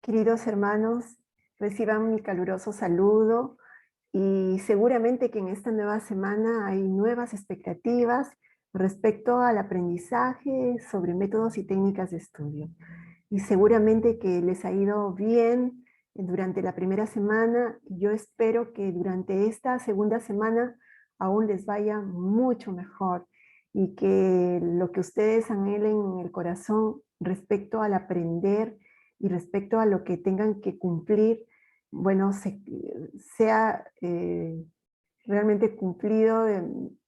Queridos hermanos, reciban mi caluroso saludo y seguramente que en esta nueva semana hay nuevas expectativas respecto al aprendizaje sobre métodos y técnicas de estudio. Y seguramente que les ha ido bien durante la primera semana. Yo espero que durante esta segunda semana aún les vaya mucho mejor y que lo que ustedes anhelen en el corazón respecto al aprender y respecto a lo que tengan que cumplir, bueno, sea realmente cumplido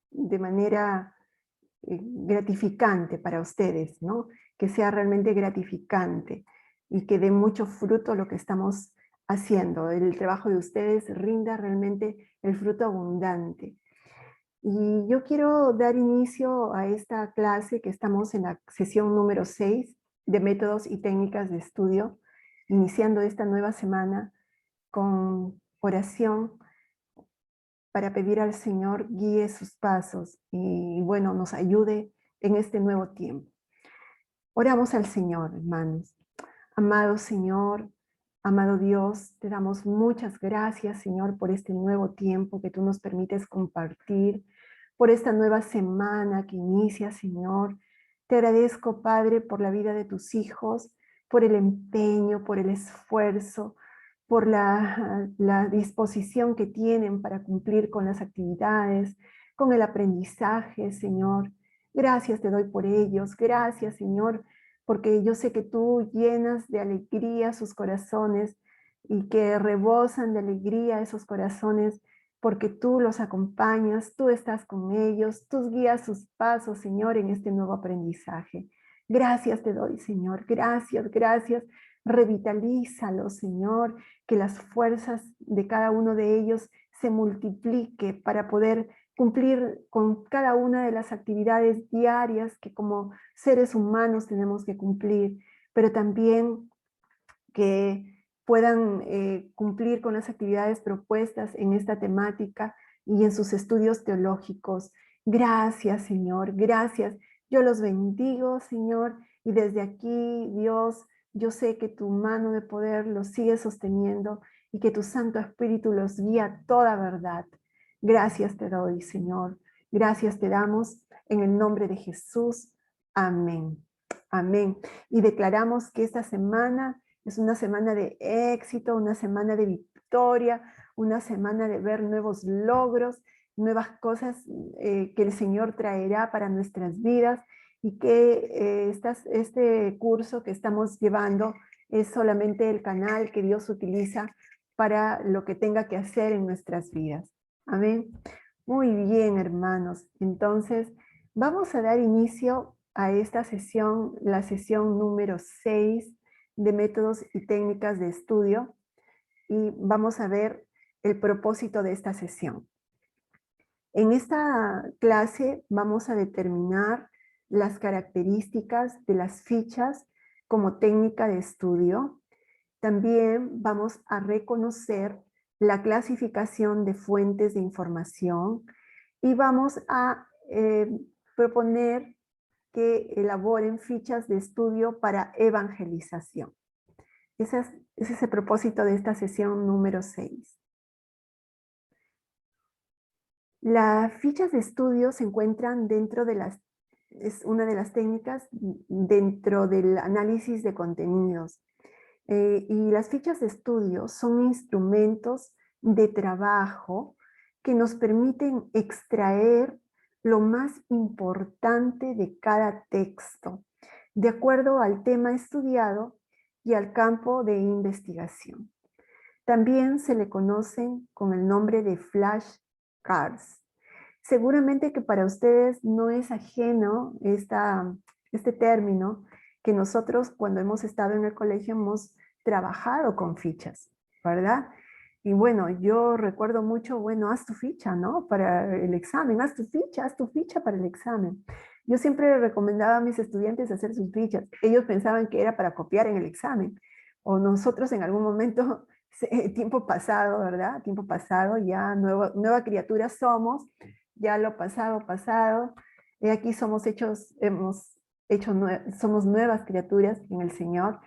de manera gratificante para ustedes, ¿no? Que sea realmente gratificante y que dé mucho fruto lo que estamos haciendo. El trabajo de ustedes rinda realmente el fruto abundante. Y yo quiero dar inicio a esta clase que estamos en la sesión número 6 de métodos y técnicas de estudio, iniciando esta nueva semana con oración para pedir al Señor guíe sus pasos y bueno, nos ayude en este nuevo tiempo. Oramos al Señor, hermanos. Amado Señor, amado Dios, te damos muchas gracias, Señor, por este nuevo tiempo que tú nos permites compartir, por esta nueva semana que inicia, Señor. Te agradezco, Padre, por la vida de tus hijos, por el empeño, por el esfuerzo, por la disposición que tienen para cumplir con las actividades, con el aprendizaje, Señor. Gracias te doy por ellos. Gracias, Señor, porque yo sé que tú llenas de alegría sus corazones y que rebosan de alegría esos corazones porque tú los acompañas, tú estás con ellos, tú guías sus pasos, Señor, en este nuevo aprendizaje. Gracias te doy, Señor, gracias, gracias. Revitalízalos, Señor, que las fuerzas de cada uno de ellos se multiplique para poder cumplir con cada una de las actividades diarias que como seres humanos tenemos que cumplir, pero también que puedan cumplir con las actividades propuestas en esta temática y en sus estudios teológicos. Gracias, Señor, gracias. Yo los bendigo, Señor, y desde aquí, Dios, yo sé que tu mano de poder los sigue sosteniendo y que tu Santo Espíritu los guía a toda verdad. Gracias te doy, Señor. Gracias te damos en el nombre de Jesús. Amén. Amén. Y declaramos que esta semana es una semana de éxito, una semana de victoria, una semana de ver nuevos logros, nuevas cosas que el Señor traerá para nuestras vidas y que este curso que estamos llevando es solamente el canal que Dios utiliza para lo que tenga que hacer en nuestras vidas. Amén. Muy bien, hermanos. Entonces, vamos a dar inicio a esta sesión, la sesión número 6 de métodos y técnicas de estudio, y vamos a ver el propósito de esta sesión. En esta clase vamos a determinar las características de las fichas como técnica de estudio. También vamos a reconocer la clasificación de fuentes de información y vamos a proponer que elaboren fichas de estudio para evangelización. Ese es el propósito de esta sesión número 6. Las fichas de estudio se encuentran dentro de es una de las técnicas dentro del análisis de contenidos. Y las fichas de estudio son instrumentos de trabajo que nos permiten extraer lo más importante de cada texto, de acuerdo al tema estudiado y al campo de investigación. También se le conocen con el nombre de flashcards. Seguramente que para ustedes no es ajeno este término, que nosotros cuando hemos estado en el colegio hemos trabajado con fichas, ¿verdad? Y bueno, yo recuerdo mucho, bueno, haz tu ficha, ¿no? Para el examen, haz tu ficha para el examen. Yo siempre recomendaba a mis estudiantes hacer sus fichas. Ellos pensaban que era para copiar en el examen. O nosotros en algún momento, tiempo pasado, ¿verdad? Tiempo pasado, ya nueva criatura somos, ya lo pasado, pasado. Aquí somos somos nuevas criaturas en el Señor,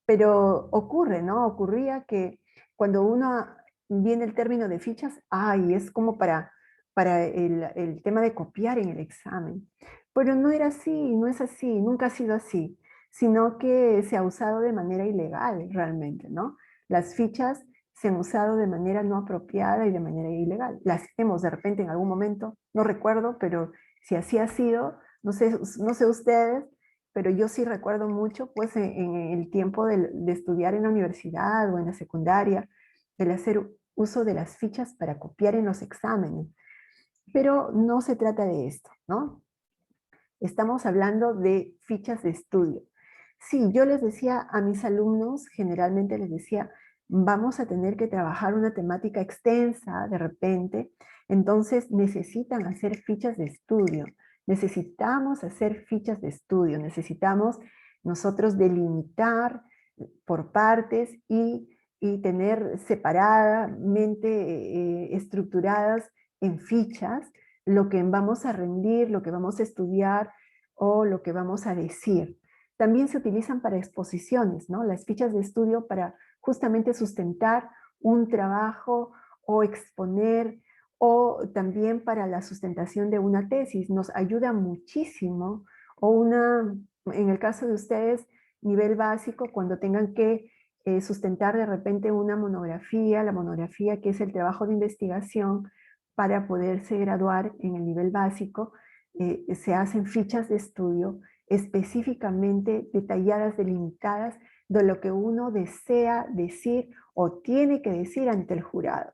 Pero ocurre, ¿no? Ocurría que cuando uno viene el término de fichas, ay, es como para el tema de copiar en el examen. Pero no era así, no es así, nunca ha sido así, sino que se ha usado de manera ilegal realmente, ¿no? Las fichas se han usado de manera no apropiada y de manera ilegal. Las hemos de repente en algún momento, no recuerdo, pero si así ha sido, no sé ustedes, pero yo sí recuerdo mucho, pues, en el tiempo de estudiar en la universidad o en la secundaria, el hacer uso de las fichas para copiar en los exámenes. Pero no se trata de esto, ¿no? Estamos hablando de fichas de estudio. Sí, yo les decía a mis alumnos, generalmente les decía, vamos a tener que trabajar una temática extensa de repente, entonces necesitan hacer fichas de estudio. Necesitamos hacer fichas de estudio, necesitamos nosotros delimitar por partes y tener separadamente estructuradas en fichas lo que vamos a rendir, lo que vamos a estudiar o lo que vamos a decir. También se utilizan para exposiciones, ¿no? Las fichas de estudio para justamente sustentar un trabajo o exponer, o también para la sustentación de una tesis. Nos ayuda muchísimo, o en el caso de ustedes, nivel básico, cuando tengan que sustentar de repente una monografía, la monografía que es el trabajo de investigación, para poderse graduar en el nivel básico, se hacen fichas de estudio específicamente detalladas, delimitadas, de lo que uno desea decir o tiene que decir ante el jurado.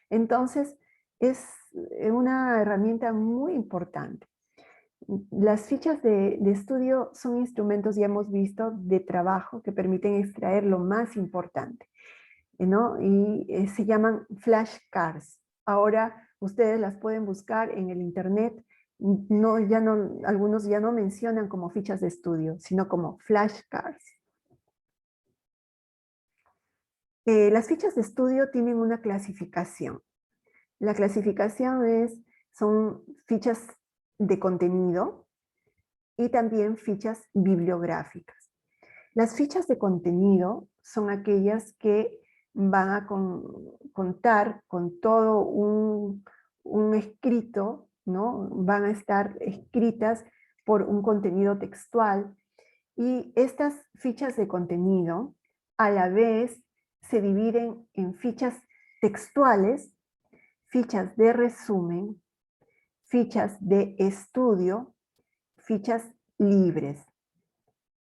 Entonces, es una herramienta muy importante. Las fichas de estudio son instrumentos, ya hemos visto, de trabajo que permiten extraer lo más importante, ¿no? Y se llaman flashcards. Ahora ustedes las pueden buscar en el internet. No, ya no, algunos ya no mencionan como fichas de estudio, sino como flashcards. Las fichas de estudio tienen una clasificación. La clasificación son fichas de contenido y también fichas bibliográficas. Las fichas de contenido son aquellas que van a contar con todo un escrito, ¿no? Van a estar escritas por un contenido textual, y estas fichas de contenido a la vez se dividen en fichas textuales, fichas de resumen, fichas de estudio, fichas libres,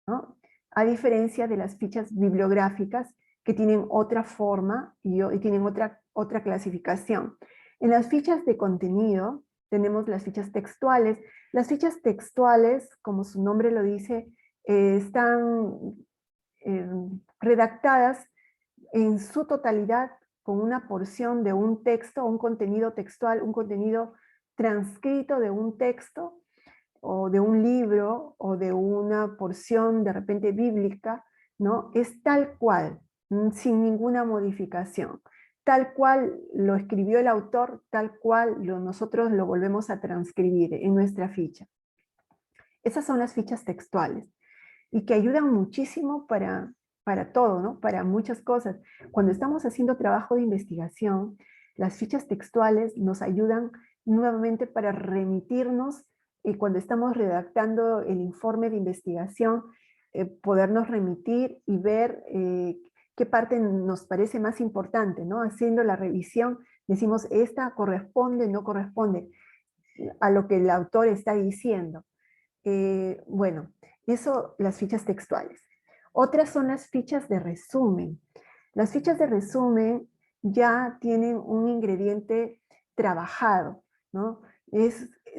¿no? A diferencia de las fichas bibliográficas, que tienen otra forma y tienen otra clasificación. En las fichas de contenido tenemos las fichas textuales. Las fichas textuales, como su nombre lo dice, están eh, redactadas en su totalidad con una porción de un texto, un contenido textual, un contenido transcrito de un texto, o de un libro, o de una porción de repente bíblica, ¿no? Es tal cual, sin ninguna modificación. Tal cual lo escribió el autor, tal cual nosotros lo volvemos a transcribir en nuestra ficha. Esas son las fichas textuales, y que ayudan muchísimo para todo, ¿no? Para muchas cosas. Cuando estamos haciendo trabajo de investigación, las fichas textuales nos ayudan nuevamente para remitirnos, y cuando estamos redactando el informe de investigación, podernos remitir y ver qué parte nos parece más importante, ¿no? Haciendo la revisión, decimos, esta corresponde, no corresponde a lo que el autor está diciendo. Bueno, eso, las fichas textuales. Otras son las fichas de resumen. Las fichas de resumen ya tienen un ingrediente trabajado, ¿no?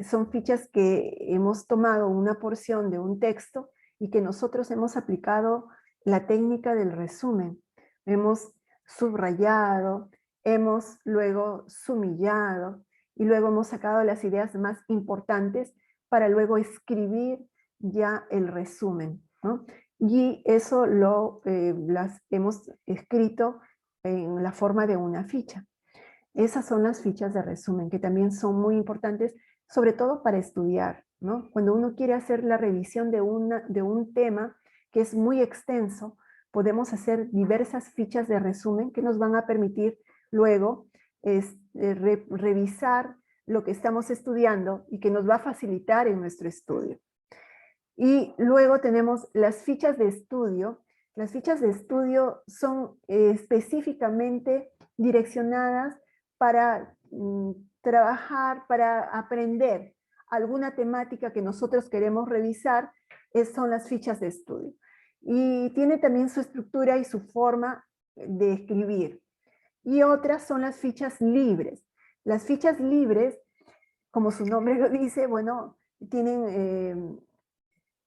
Son fichas que hemos tomado una porción de un texto y que nosotros hemos aplicado la técnica del resumen. Hemos subrayado, hemos luego sumillado, y luego hemos sacado las ideas más importantes para luego escribir ya el resumen, ¿no? Y eso las hemos escrito en la forma de una ficha. Esas son las fichas de resumen, que también son muy importantes, sobre todo para estudiar, ¿no? Cuando uno quiere hacer la revisión de un tema que es muy extenso, podemos hacer diversas fichas de resumen que nos van a permitir luego revisar lo que estamos estudiando y que nos va a facilitar en nuestro estudio. Y luego tenemos las fichas de estudio. Las fichas de estudio son específicamente direccionadas para trabajar, para aprender alguna temática que nosotros queremos revisar, son las fichas de estudio. Y tiene también su estructura y su forma de escribir. Y otras son las fichas libres. Las fichas libres, como su nombre lo dice, bueno, tienen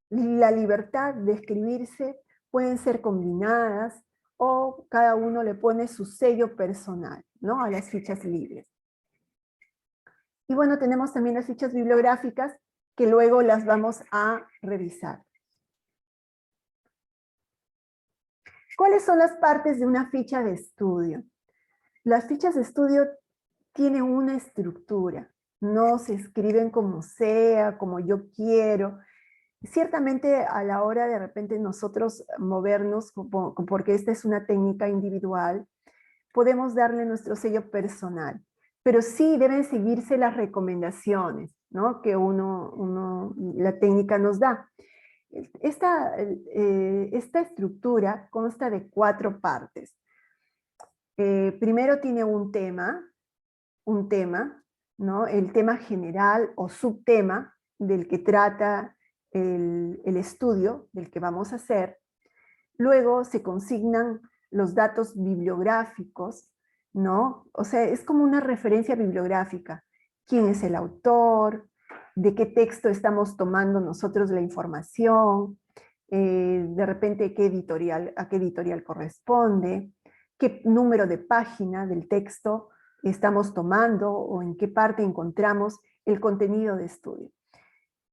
la libertad de escribirse, pueden ser combinadas o cada uno le pone su sello personal, ¿no? A las fichas libres. Y bueno, tenemos también las fichas bibliográficas que luego las vamos a revisar. ¿Cuáles son las partes de una ficha de estudio? Las fichas de estudio tienen una estructura, no se escriben como sea, como yo quiero. Ciertamente a la hora de repente nosotros movernos, porque esta es una técnica individual, podemos darle nuestro sello personal, pero sí deben seguirse las recomendaciones, ¿no? Que la técnica nos da. Esta estructura consta de 4 partes. Primero tiene un tema, ¿no? El tema general o subtema del que trata el estudio del que vamos a hacer. Luego se consignan los datos bibliográficos, ¿no? O sea, es como una referencia bibliográfica. ¿Quién es el autor? ¿De qué texto estamos tomando nosotros la información? De repente, a qué editorial corresponde? ¿Qué número de página del texto estamos tomando? ¿O en qué parte encontramos el contenido de estudio?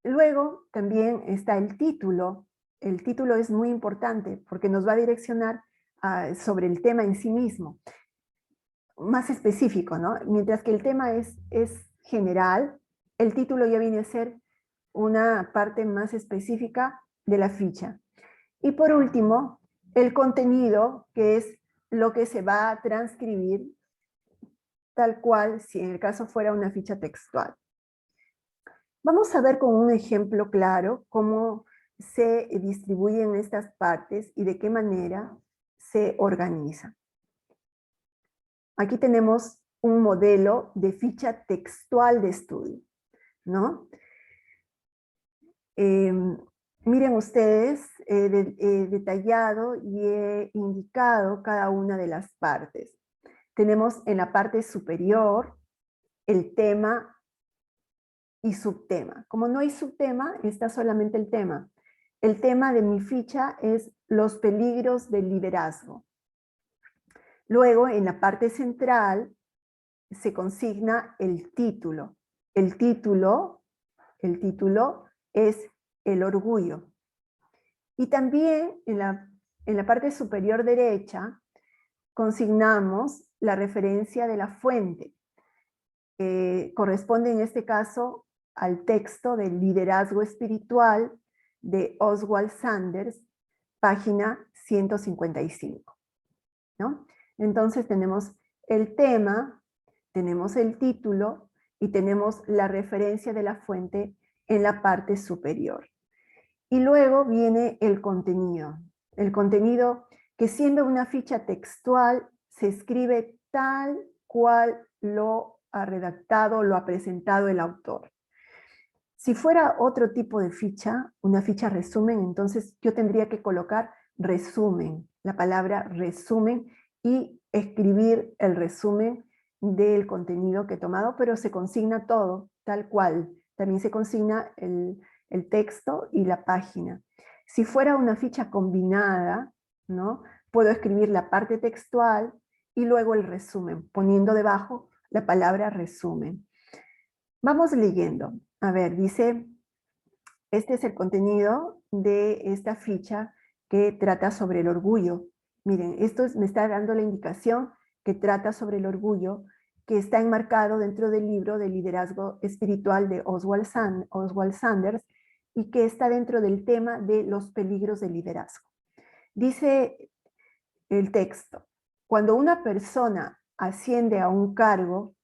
Luego también está el título. El título es muy importante porque nos va a direccionar sobre el tema en sí mismo, más específico, ¿no? Mientras que el tema es general, el título ya viene a ser una parte más específica de la ficha. Y por último, el contenido, que es lo que se va a transcribir tal cual si en el caso fuera una ficha textual. Vamos a ver con un ejemplo claro cómo se distribuyen estas partes y de qué manera se organizan. Aquí tenemos un modelo de ficha textual de estudio, ¿no? Miren ustedes, he detallado y he indicado cada una de las partes. Tenemos en la parte superior el tema y subtema. Como no hay subtema, está solamente el tema. El tema de mi ficha es los peligros del liderazgo. Luego, en la parte central, se consigna el título. El título es el orgullo. Y también en la parte superior derecha, consignamos la referencia de la fuente. Corresponde en este caso al texto del liderazgo espiritual de Oswald Sanders, página 155. ¿No? Entonces tenemos el tema, tenemos el título y tenemos la referencia de la fuente en la parte superior. Y luego viene el contenido. El contenido que siendo una ficha textual se escribe tal cual lo ha redactado, lo ha presentado el autor. Si fuera otro tipo de ficha, una ficha resumen, entonces yo tendría que colocar resumen, la palabra resumen, y escribir el resumen del contenido que he tomado, pero se consigna todo, tal cual. También se consigna el texto y la página. Si fuera una ficha combinada, ¿no? Puedo escribir la parte textual y luego el resumen, poniendo debajo la palabra resumen. Vamos leyendo. A ver, dice, este es el contenido de esta ficha que trata sobre el orgullo. Miren, esto me está dando la indicación que trata sobre el orgullo, que está enmarcado dentro del libro de liderazgo espiritual de Oswald Sanders, y que está dentro del tema de los peligros del liderazgo. Dice el texto. Cuando una persona asciende a un cargo,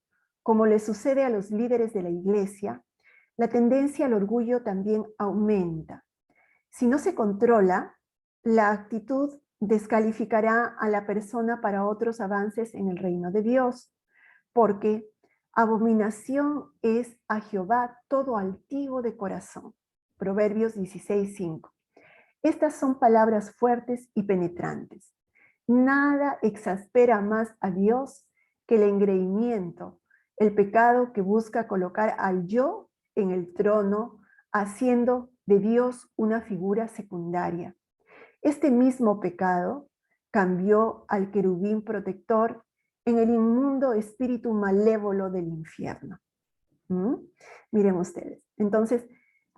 como le sucede a los líderes de la iglesia, la tendencia al orgullo también aumenta. Si no se controla, la actitud descalificará a la persona para otros avances en el reino de Dios, porque abominación es a Jehová todo altivo de corazón. Proverbios 16:5. Estas son palabras fuertes y penetrantes. Nada exaspera más a Dios que el engreimiento, el pecado que busca colocar al yo en el trono, haciendo de Dios una figura secundaria. Este mismo pecado cambió al querubín protector en el inmundo espíritu malévolo del infierno. Miren ustedes. Entonces,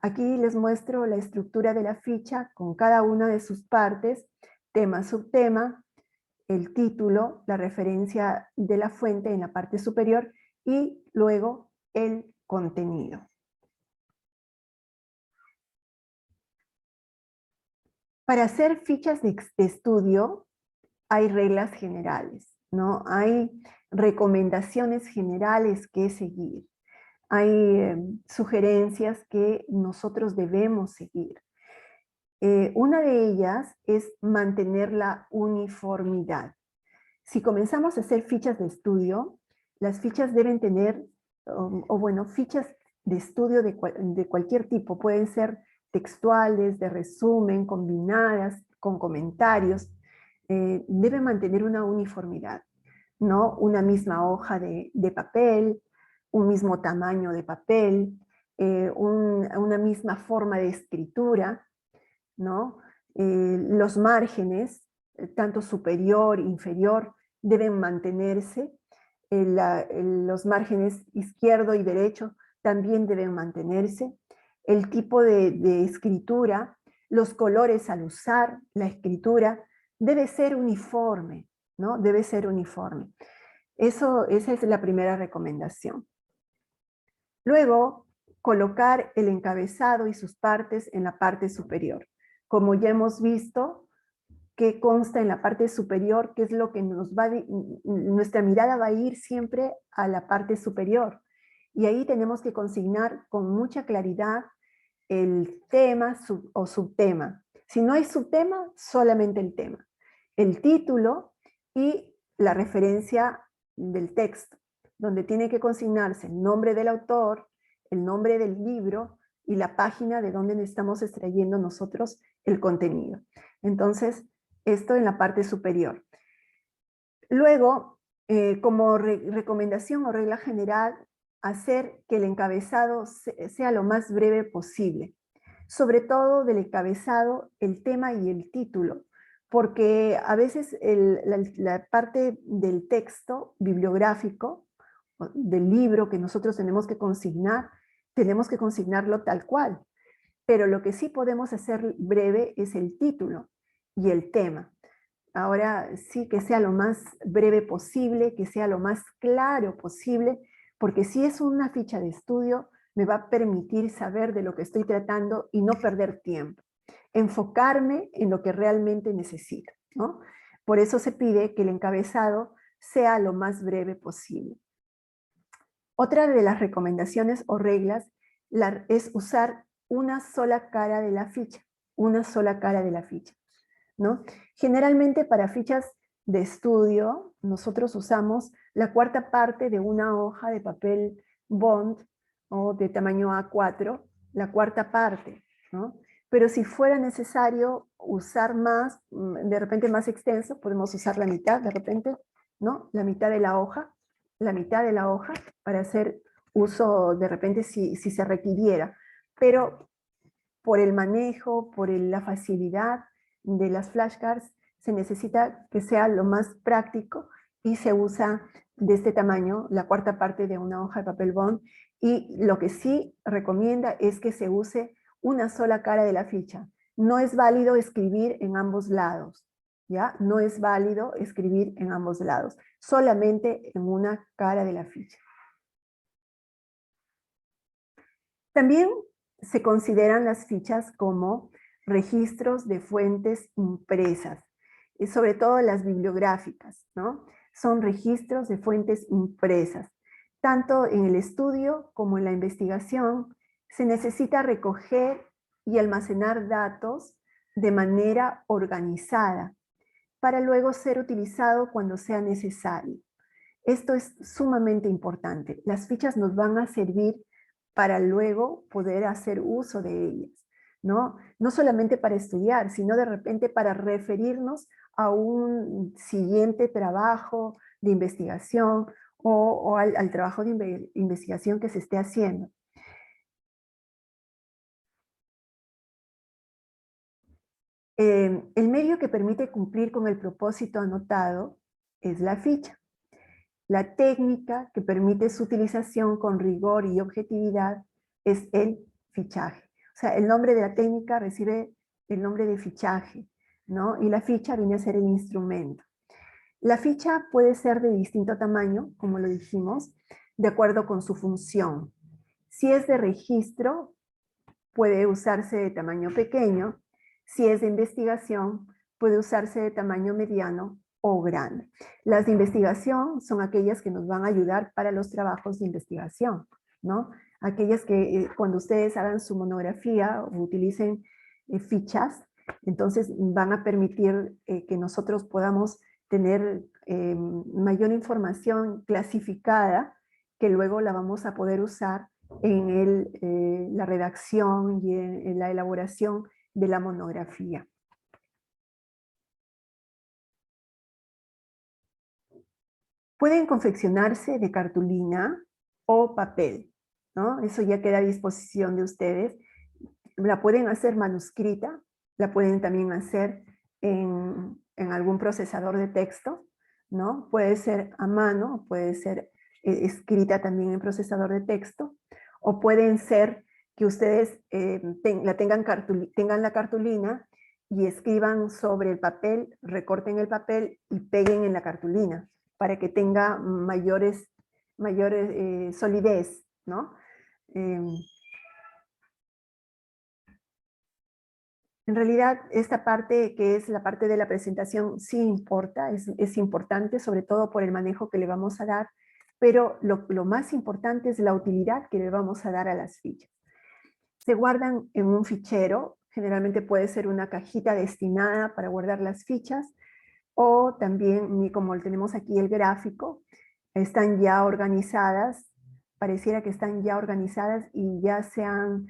aquí les muestro la estructura de la ficha con cada una de sus partes, tema, subtema, el título, la referencia de la fuente en la parte superior y luego el contenido. Para hacer fichas de estudio hay reglas generales, ¿no? Hay recomendaciones generales que seguir. Hay sugerencias que nosotros debemos seguir. Una de ellas es mantener la uniformidad. Si comenzamos a hacer fichas de estudio, las fichas deben tener, fichas de estudio de cualquier tipo. Pueden ser textuales, de resumen, combinadas, con comentarios. Deben mantener una uniformidad, ¿no? Una misma hoja de papel, un mismo tamaño de papel, una misma forma de escritura, ¿no? Los márgenes, tanto superior, inferior, deben mantenerse. Los márgenes izquierdo y derecho también deben mantenerse. El tipo de escritura, los colores al usar la escritura, debe ser uniforme, ¿no? Debe ser uniforme. Esa es la primera recomendación. Luego, colocar el encabezado y sus partes en la parte superior. Como ya hemos visto, que consta en la parte superior, que es lo que nuestra mirada va a ir siempre a la parte superior. Y ahí tenemos que consignar con mucha claridad el tema o subtema. Si no hay subtema, solamente el tema. El título y la referencia del texto, donde tiene que consignarse el nombre del autor, el nombre del libro y la página de donde estamos extrayendo nosotros el contenido. Entonces, esto en la parte superior. Luego, como recomendación o regla general, hacer que el encabezado sea lo más breve posible. Sobre todo del encabezado, el tema y el título, porque a veces la parte del texto bibliográfico, del libro que nosotros tenemos que consignarlo tal cual. Pero lo que sí podemos hacer breve es el título y el tema. Ahora sí que sea lo más breve posible, que sea lo más claro posible, porque si es una ficha de estudio, me va a permitir saber de lo que estoy tratando y no perder tiempo. Enfocarme en lo que realmente necesito, ¿no? Por eso se pide que el encabezado sea lo más breve posible. Otra de las recomendaciones o reglas es usar una sola cara de la ficha, una sola cara de la ficha, ¿no? Generalmente para fichas de estudio, nosotros usamos la cuarta parte de una hoja de papel bond o de tamaño A4, la cuarta parte, ¿no? Pero si fuera necesario usar más, de repente más extenso, podemos usar la mitad de repente, ¿no? La mitad de la hoja para hacer uso de repente si se requiriera. Pero por el manejo, por la facilidad de las flashcards, se necesita que sea lo más práctico y se usa de este tamaño, la cuarta parte de una hoja de papel bond, y lo que sí recomienda es que se use una sola cara de la ficha. No es válido escribir en ambos lados, ¿ya? No es válido escribir en ambos lados, solamente en una cara de la ficha. También se consideran las fichas como registros de fuentes impresas. sobre todo las bibliográficas, ¿no? Son registros de fuentes impresas. Tanto en el estudio como en la investigación se necesita recoger y almacenar datos de manera organizada para luego ser utilizado cuando sea necesario. Esto es sumamente importante. Las fichas nos van a servir para luego poder hacer uso de ellas, ¿no? No solamente para estudiar, sino de repente para referirnos a un siguiente trabajo de investigación o al trabajo de investigación que se esté haciendo. El medio que permite cumplir con el propósito anotado es la ficha. La técnica que permite su utilización con rigor y objetividad es el fichaje. O sea, el nombre de la técnica recibe el nombre de fichaje, ¿no? Y la ficha viene a ser el instrumento. La ficha puede ser de distinto tamaño, como lo dijimos, de acuerdo con su función. Si es de registro, puede usarse de tamaño pequeño. Si es de investigación, puede usarse de tamaño mediano o grande. Las de investigación son aquellas que nos van a ayudar para los trabajos de investigación, ¿no? Aquellas que cuando ustedes hagan su monografía o utilicen fichas, entonces van a permitir que nosotros podamos tener mayor información clasificada que luego la vamos a poder usar en la redacción y en la elaboración de la monografía. Pueden confeccionarse de cartulina o papel, ¿no? Eso ya queda a disposición de ustedes. La pueden hacer manuscrita, la pueden también hacer en algún procesador de texto, ¿no? Puede ser a mano, puede ser escrita también en procesador de texto, o pueden ser que ustedes tengan la cartulina y escriban sobre el papel, recorten el papel y peguen en la cartulina para que tenga mayor solidez, ¿no? En realidad, esta parte que es la parte de la presentación sí importa, es importante, sobre todo por el manejo que le vamos a dar, pero lo más importante es la utilidad que le vamos a dar a las fichas. Se guardan en un fichero, generalmente puede ser una cajita destinada para guardar las fichas, o también, como tenemos aquí el gráfico, están ya organizadas, pareciera que están ya organizadas y ya se han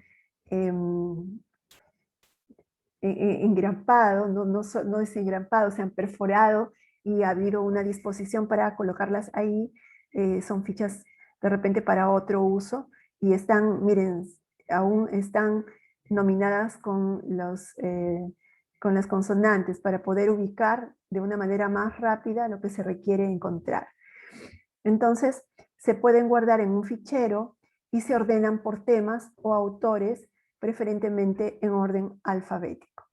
engrampado, no desengrampado, se han perforado y ha habido una disposición para colocarlas ahí. Son fichas de repente para otro uso y están, miren, aún están nominadas con las consonantes para poder ubicar de una manera más rápida lo que se requiere encontrar. Entonces, se pueden guardar en un fichero y se ordenan por temas o autores, preferentemente en orden alfabético.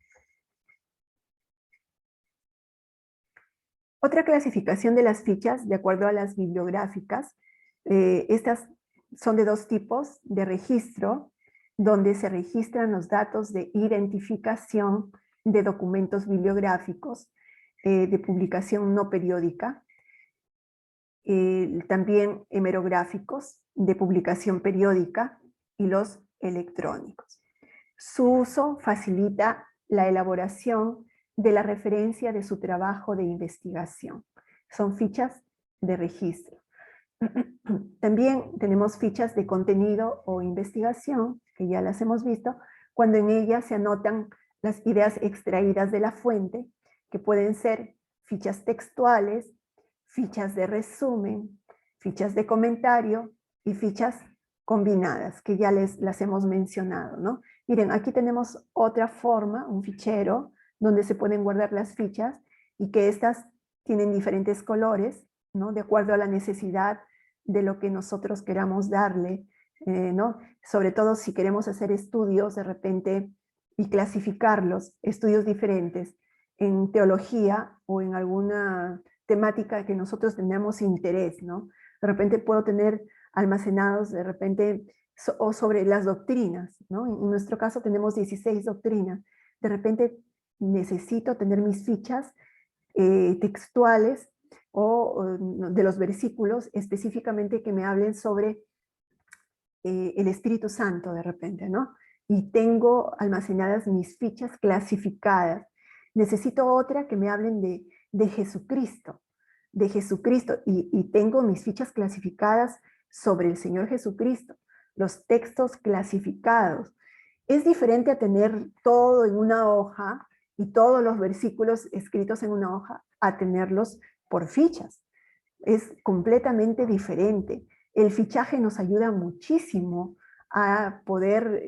Otra clasificación de las fichas, de acuerdo a las bibliográficas, estas son de dos tipos: de registro, donde se registran los datos de identificación de documentos bibliográficos, de publicación no periódica, también hemerográficos, de publicación periódica, y los electrónicos. Su uso facilita la elaboración de la referencia de su trabajo de investigación. Son fichas de registro. También tenemos fichas de contenido o investigación, que ya las hemos visto, cuando en ellas se anotan las ideas extraídas de la fuente, que pueden ser fichas textuales, fichas de resumen, fichas de comentario y fichas combinadas, que ya las hemos mencionado, ¿no? Miren, aquí tenemos otra forma, un fichero, donde se pueden guardar las fichas y que estas tienen diferentes colores, ¿no? De acuerdo a la necesidad de lo que nosotros queramos darle, ¿no? Sobre todo si queremos hacer estudios de repente y clasificarlos, estudios diferentes en teología o en alguna temática que nosotros tengamos interés, ¿no? De repente puedo tener almacenados de repente o sobre las doctrinas, ¿no? En nuestro caso tenemos 16 doctrinas. De repente necesito tener mis fichas textuales o de los versículos específicamente que me hablen sobre el Espíritu Santo de repente, ¿no? Y tengo almacenadas mis fichas clasificadas. Necesito otra que me hablen de Jesucristo, y tengo mis fichas clasificadas sobre el Señor Jesucristo, los textos clasificados. Es diferente a tener todo en una hoja y todos los versículos escritos en una hoja, a tenerlos por fichas. Es completamente diferente. El fichaje nos ayuda muchísimo a poder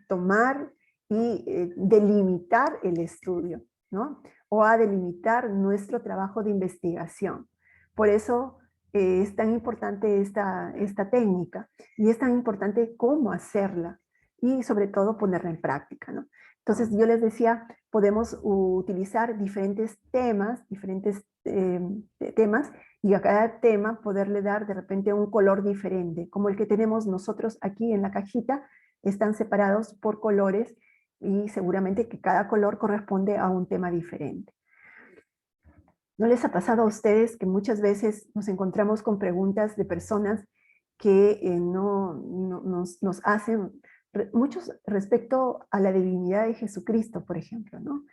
tomar y delimitar el estudio, ¿no? O a delimitar nuestro trabajo de investigación. Por eso es tan importante esta técnica y es tan importante cómo hacerla y sobre todo ponerla en práctica, ¿no? Entonces yo les decía, podemos utilizar diferentes temas y a cada tema poderle dar de repente un color diferente, como el que tenemos nosotros aquí en la cajita, están separados por colores y seguramente que cada color corresponde a un tema diferente. ¿No les ha pasado a ustedes que muchas veces nos encontramos con preguntas de personas que nos hacen muchos respecto a la divinidad de Jesucristo, por ejemplo, ¿no?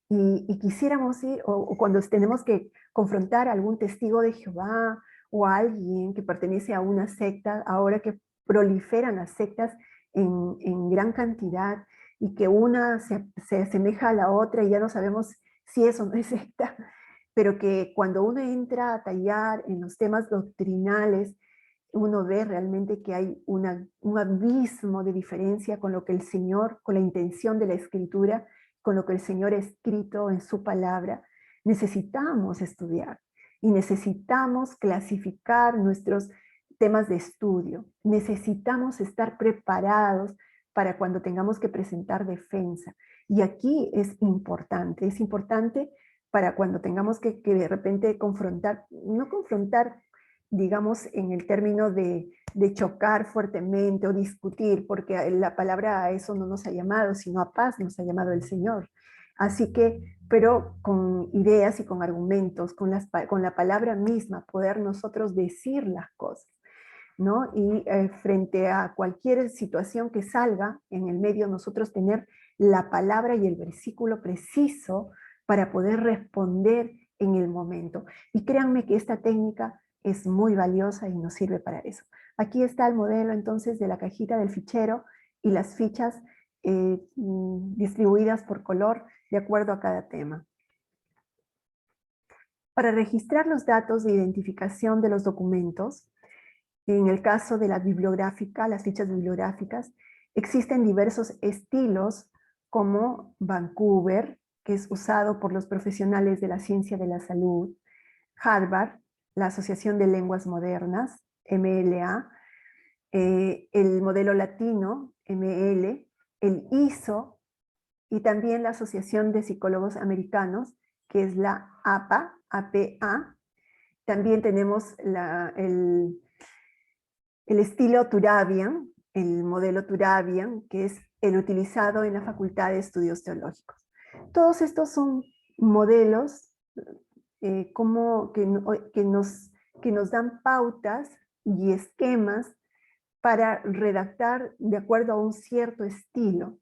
Y quisiéramos ir, o cuando tenemos que confrontar a algún testigo de Jehová o a alguien que pertenece a una secta, ahora que proliferan las sectas en gran cantidad y que una se asemeja a la otra y ya no sabemos si eso no es secta, pero que cuando uno entra a tallar en los temas doctrinales, uno ve realmente que hay un abismo de diferencia con lo que el Señor, con la intención de la Escritura, con lo que el Señor ha escrito en su palabra. Necesitamos estudiar y necesitamos clasificar nuestros temas de estudio. Necesitamos estar preparados para cuando tengamos que presentar defensa. Y aquí es importante para cuando tengamos que de repente confrontar, no confrontar, digamos, en el término de chocar fuertemente o discutir, porque la palabra a eso no nos ha llamado, sino a paz nos ha llamado el Señor. Así que, pero con ideas y con argumentos, con la palabra misma, poder nosotros decir las cosas, ¿no? Y frente a cualquier situación que salga en el medio, nosotros tener la palabra y el versículo preciso para poder responder en el momento. Y créanme que esta técnica es muy valiosa y nos sirve para eso. Aquí está el modelo entonces de la cajita del fichero y las fichas distribuidas por color de acuerdo a cada tema. Para registrar los datos de identificación de los documentos, en el caso de la bibliográfica, las fichas bibliográficas, existen diversos estilos como Vancouver, que es usado por los profesionales de la ciencia de la salud, Harvard, la Asociación de Lenguas Modernas, MLA, el modelo latino, ML, el ISO, y también la Asociación de Psicólogos Americanos, que es la APA, APA. También tenemos el estilo Turabian, el modelo Turabian, que es el utilizado en la Facultad de Estudios Teológicos. Todos estos son modelos que nos dan pautas y esquemas para redactar de acuerdo a un cierto estilo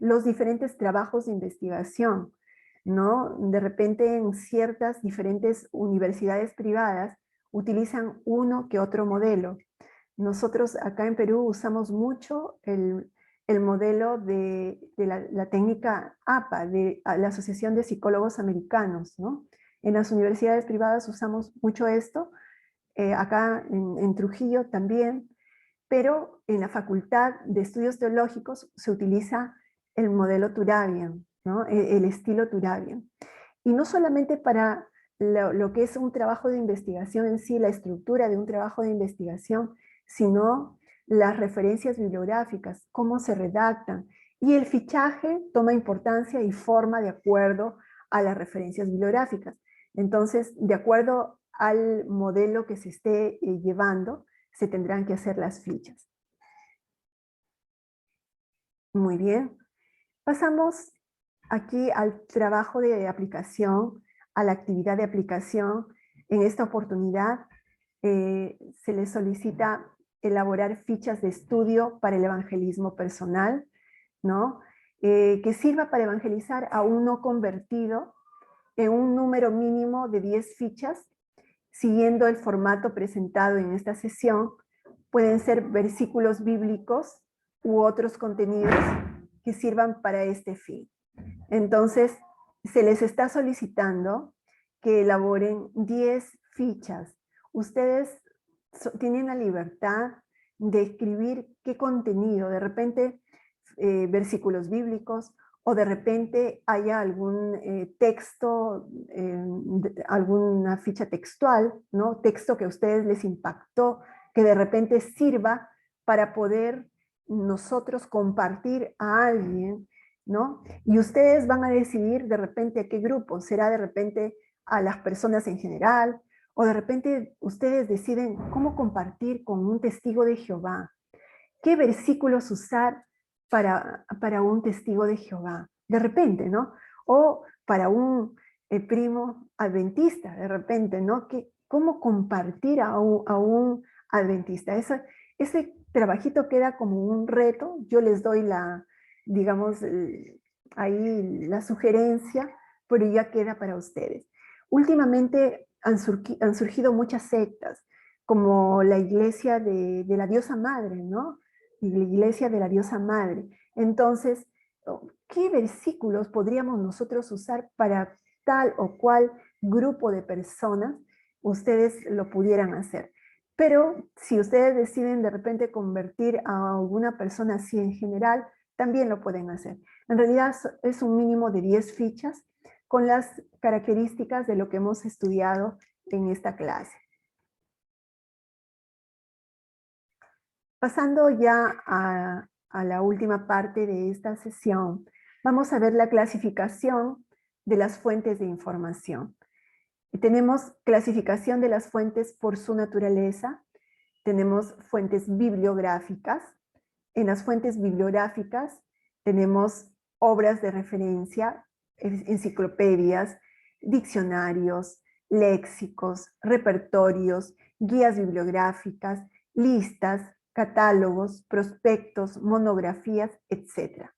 los diferentes trabajos de investigación, ¿no? De repente en ciertas diferentes universidades privadas utilizan uno que otro modelo. Nosotros acá en Perú usamos mucho el modelo de la técnica APA, de la Asociación de Psicólogos Americanos, ¿no? En las universidades privadas usamos mucho esto, acá en Trujillo también, pero en la Facultad de Estudios Teológicos se utiliza el modelo Turabian, ¿no? El estilo Turabian. Y no solamente para lo que es un trabajo de investigación en sí, la estructura de un trabajo de investigación, sino las referencias bibliográficas, cómo se redactan. Y el fichaje toma importancia y forma de acuerdo a las referencias bibliográficas. Entonces, de acuerdo al modelo que se esté llevando, se tendrán que hacer las fichas. Muy bien. Pasamos aquí al trabajo de aplicación a la actividad de aplicación, en esta oportunidad se les solicita elaborar fichas de estudio para el evangelismo personal, ¿no? Que sirva para evangelizar a un no convertido en un número mínimo de 10 fichas, siguiendo el formato presentado en esta sesión. Pueden ser versículos bíblicos u otros contenidos que sirvan para este fin. Entonces, se les está solicitando que elaboren 10 fichas. Ustedes tienen la libertad de escribir qué contenido, de repente versículos bíblicos, o de repente haya algún texto, alguna ficha textual, ¿no? Texto que a ustedes les impactó, que de repente sirva para poder nosotros compartir a alguien, ¿no? Y ustedes van a decidir de repente a qué grupo, será de repente a las personas en general, o de repente ustedes deciden cómo compartir con un testigo de Jehová, qué versículos usar para un testigo de Jehová, de repente, ¿no? O para un primo adventista, de repente, ¿no? ¿Cómo compartir a un adventista? Ese trabajito queda como un reto, yo les doy digamos, ahí la sugerencia, pero ya queda para ustedes. Últimamente han surgido muchas sectas, como la iglesia de la diosa madre, ¿no? Y la iglesia de la diosa madre. Entonces, ¿qué versículos podríamos nosotros usar para tal o cual grupo de personas? Ustedes lo pudieran hacer. Pero si ustedes deciden de repente convertir a alguna persona así en general, también lo pueden hacer. En realidad es un mínimo de 10 fichas con las características de lo que hemos estudiado en esta clase. Pasando ya a la última parte de esta sesión, vamos a ver la clasificación de las fuentes de información. Tenemos clasificación de las fuentes por su naturaleza, tenemos fuentes bibliográficas. En las fuentes bibliográficas tenemos obras de referencia, enciclopedias, diccionarios, léxicos, repertorios, guías bibliográficas, listas, catálogos, prospectos, monografías, etc.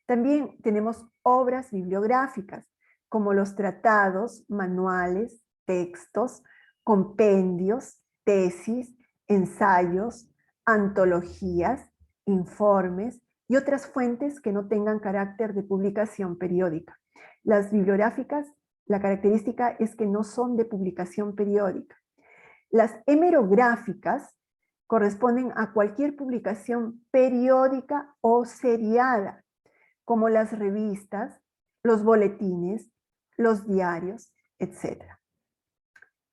También tenemos obras bibliográficas, como los tratados, manuales, textos, compendios, tesis, ensayos, antologías, informes y otras fuentes que no tengan carácter de publicación periódica. Las bibliográficas, la característica es que no son de publicación periódica. Las hemerográficas corresponden a cualquier publicación periódica o seriada, como las revistas, los boletines, los diarios, etc.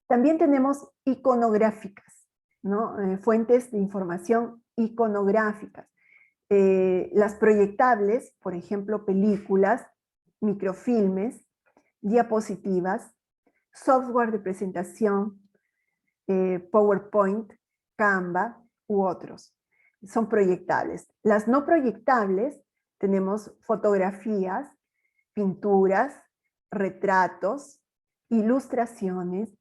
También tenemos iconográficas, ¿no? Fuentes de información iconográficas. Las proyectables, por ejemplo, películas, microfilmes, diapositivas, software de presentación, PowerPoint, Canva u otros. Son proyectables. Las no proyectables tenemos fotografías, pinturas, retratos, ilustraciones,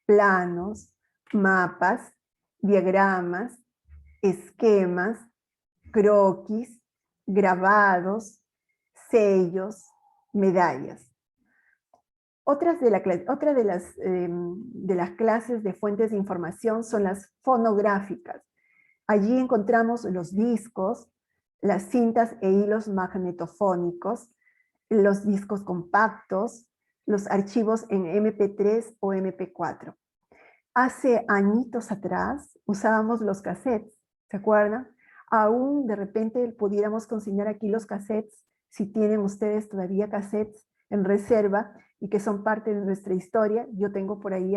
planos, mapas, diagramas, esquemas, croquis, grabados, sellos, medallas. Otra de las clases de fuentes de información son las fonográficas. Allí encontramos los discos, las cintas e hilos magnetofónicos, los discos compactos, los archivos en MP3 o MP4. Hace añitos atrás usábamos los cassettes, ¿se acuerdan? Aún de repente pudiéramos consignar aquí los cassettes, si tienen ustedes todavía cassettes en reserva y que son parte de nuestra historia. Yo tengo por ahí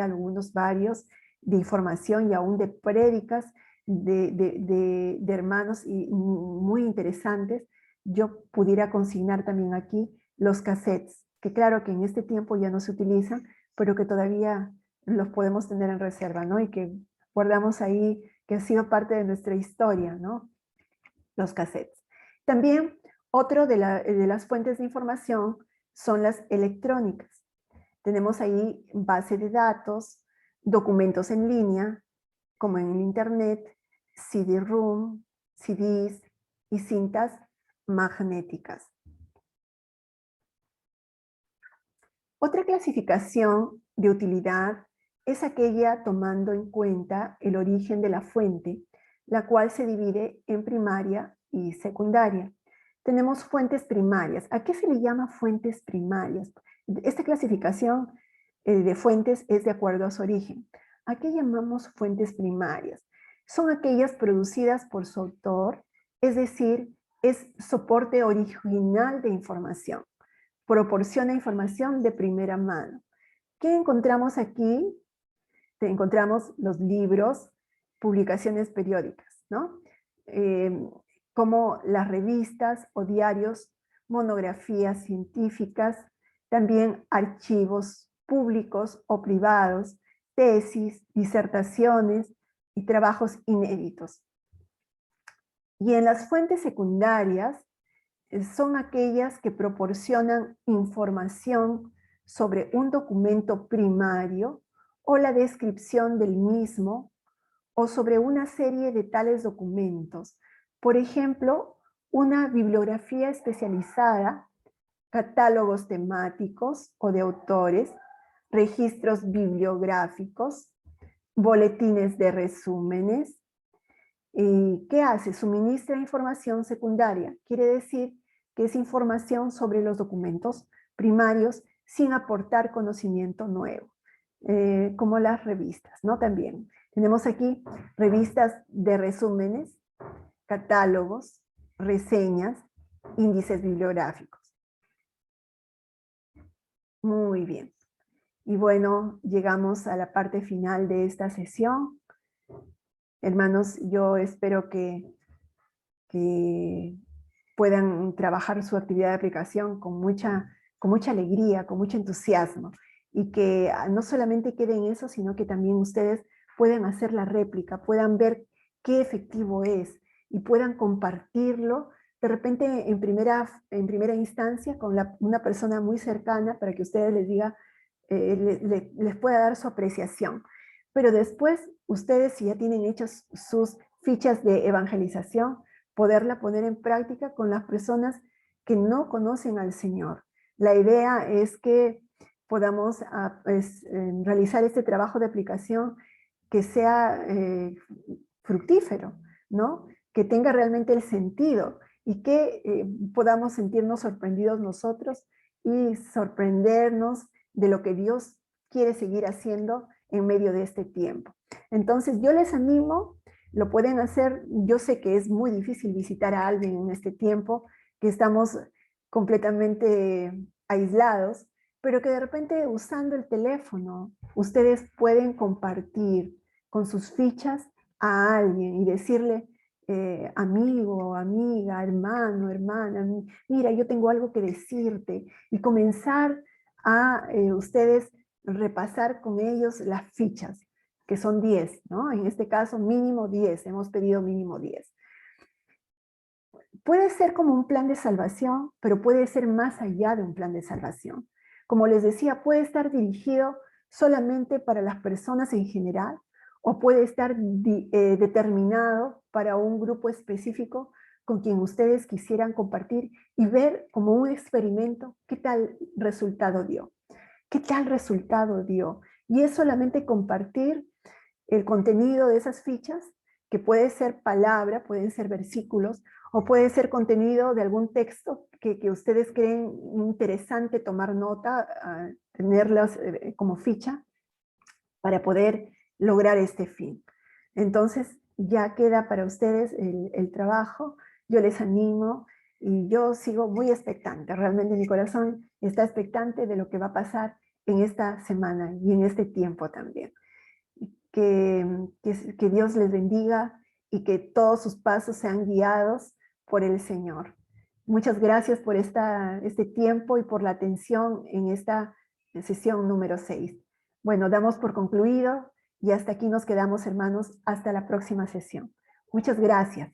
varios de información y aún de prédicas de hermanos y muy interesantes. Yo pudiera consignar también aquí los cassettes, que claro que en este tiempo ya no se utilizan, pero que todavía los podemos tener en reserva, ¿no? Y que guardamos ahí, que ha sido parte de nuestra historia, ¿no? Los cassettes. También otro de las fuentes de información son las electrónicas. Tenemos ahí base de datos, documentos en línea, como en Internet, CD-ROM, CDs y cintas magnéticas. Otra clasificación de utilidad es aquella tomando en cuenta el origen de la fuente, la cual se divide en primaria y secundaria. Tenemos fuentes primarias. ¿A qué se le llama fuentes primarias? Esta clasificación de fuentes es de acuerdo a su origen. ¿A qué llamamos fuentes primarias? Son aquellas producidas por su autor, es decir, es soporte original de información. Proporciona información de primera mano. ¿Qué encontramos aquí? Encontramos los libros, publicaciones periódicas, ¿no? Como las revistas o diarios, monografías científicas, también archivos públicos o privados, tesis, disertaciones y trabajos inéditos. Y en las fuentes secundarias son aquellas que proporcionan información sobre un documento primario o la descripción del mismo o sobre una serie de tales documentos. Por ejemplo, una bibliografía especializada, catálogos temáticos o de autores, registros bibliográficos, boletines de resúmenes. ¿Qué hace? Suministra información secundaria. Quiere decir que es información sobre los documentos primarios sin aportar conocimiento nuevo, como las revistas, ¿no? También tenemos aquí revistas de resúmenes, catálogos, reseñas, índices bibliográficos. Muy bien. Y bueno, llegamos a la parte final de esta sesión. Hermanos, yo espero que puedan trabajar su actividad de aplicación con mucha alegría, con mucho entusiasmo, y que no solamente quede en eso, sino que también ustedes puedan hacer la réplica, puedan ver qué efectivo es, y puedan compartirlo, de repente en primera instancia, con una persona muy cercana, para que ustedes les diga, les pueda dar su apreciación. Pero después, ustedes, si ya tienen hechas sus fichas de evangelización, poderla poner en práctica con las personas que no conocen al Señor. La idea es que podamos realizar este trabajo de aplicación que sea fructífero, ¿no? Que tenga realmente el sentido y que podamos sentirnos sorprendidos nosotros y sorprendernos de lo que Dios quiere seguir haciendo en medio de este tiempo. Entonces yo les animo, lo pueden hacer. Yo sé que es muy difícil visitar a alguien en este tiempo, que estamos completamente aislados, pero que de repente usando el teléfono, ustedes pueden compartir con sus fichas a alguien y decirle, amigo, amiga, hermano, hermana, mira, yo tengo algo que decirte, y comenzar a ustedes repasar con ellos las fichas, que son 10, ¿no? En este caso, mínimo 10, hemos pedido mínimo 10. Puede ser como un plan de salvación, pero puede ser más allá de un plan de salvación. Como les decía, puede estar dirigido solamente para las personas en general, o puede estar determinado para un grupo específico con quien ustedes quisieran compartir y ver como un experimento qué tal resultado dio. ¿Qué tal resultado dio? Y es solamente compartir el contenido de esas fichas, que puede ser palabra, pueden ser versículos, o puede ser contenido de algún texto que ustedes creen interesante tomar nota, tenerlos como ficha, para poder lograr este fin. Entonces, ya queda para ustedes el trabajo. Yo les animo, y yo sigo muy expectante, realmente mi corazón está expectante de lo que va a pasar en esta semana y en este tiempo también. Que Dios les bendiga y que todos sus pasos sean guiados por el Señor. Muchas gracias por este tiempo y por la atención en esta sesión número 6. Bueno, damos por concluido y hasta aquí nos quedamos, hermanos, hasta la próxima sesión. Muchas gracias.